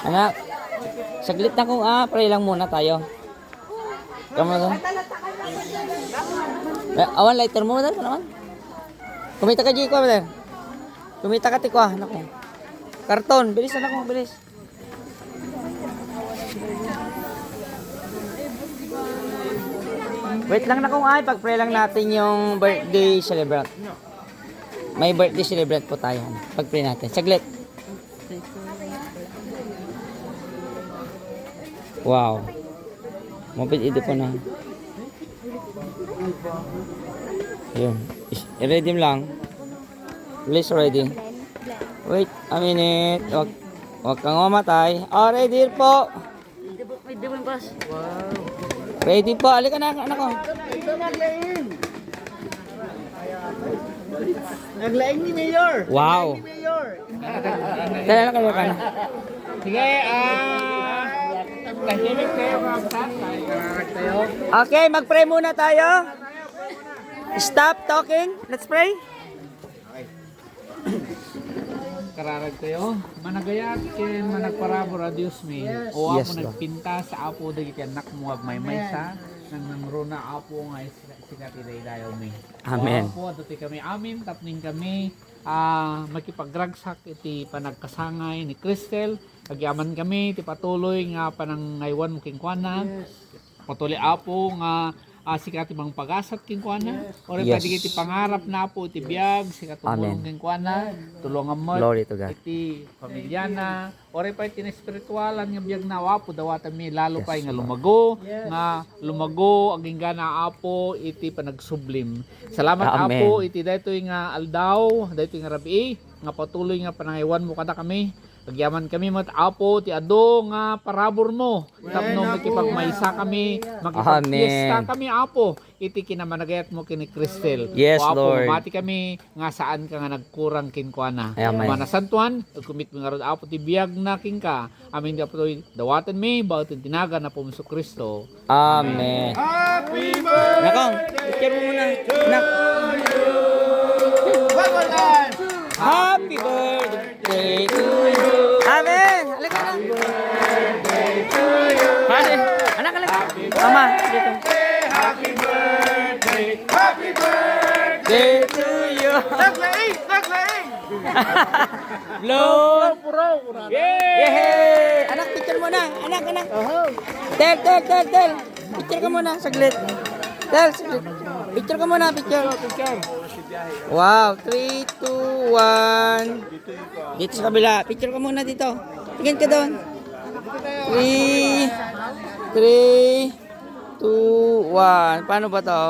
Anak, saglit na kung pray lang muna tayo. Kamu doon. Awan, lighter mo, Mother. Naman. Kumita ka, Jiko, Mother. Kumita ka, Tikwa. Naku. Karton, bilis na ako, bilis. Wait lang na kung pag-pray lang natin yung birthday celebrant. May birthday celebrant po tayo. Pag-pray natin. Saglit. Wow. Mapit ito po na. Yun. I-ready mo lang. Please ready. Wait a minute. Huwag kang mamatay. Oh, ready po. Ready po. Alika na, anak ko. Naglaing ni Mayor. Wow. Dala na kayo ka na. Sige, tahimik kayo mga tayo. Okay, mag-pray muna tayo. Stop talking. Let's pray. Kararag kayo. Managayat ken managparabor a Dios mi. O Yes, ako Lord. nagpinta sa apo dagiti anak mo ag may maysa nang namruna apo nga sikat iday-dayo mi. Amen. O apo adto kami amin tapning kami makipagragsak iti panagkasangay ni Cristel. Agyaman kami ti patuloy nga panangaywan mo king kuana. Patuloy apo nga sikat ibang pagasat king kuana. Ore Yes. pwede iti pangarap na po iti biyag sikat tumulong Amen. king kuana. Tulungan mo Glory to God. iti pamilyana. Ore pa iti espiritualan nga biyag na apo dawatan mi lalo Yes, pa nga Lord. lumago aging gana apo iti panagsublim. Salamat Amen. apo iti daytoy nga aldaw, daytoy nga rabi nga patuloy nga panangaywan mo kada kami. Pagyaman kami mat apo ti ado nga parabor mo. Tapno makipagmaysa kami, makipagpiesta Amen. kami apo. Iti kinamanagayat mo kini Cristel. Yes, o apo, Lord. mati kami nga saan ka nga nagkurang kinkuana. Amen. Manasantuan, kumit mo nga ron apo ti biyag na king ka. Amin di apo to'y dawatan mi, bawat tinaga na pumunso Kristo. Amen. Happy birthday! Nakong, picture mo muna. Nak. Happy birthday to you. Amen. Halika na. Happy anak, halika. Mama, dito. Happy birthday! Day to you. Naglaing! Naglaing! Blow. Puro! Yay! Anak, picture mo na. Anak. Tel. Picture ka muna, saglit. Tel, saglit. Picture ka muna, picture. Wow, 3, 2, 1. Dito sa kabila. Picture ka muna dito. Tingin ka doon. 3, 2, 1. Paano ba to?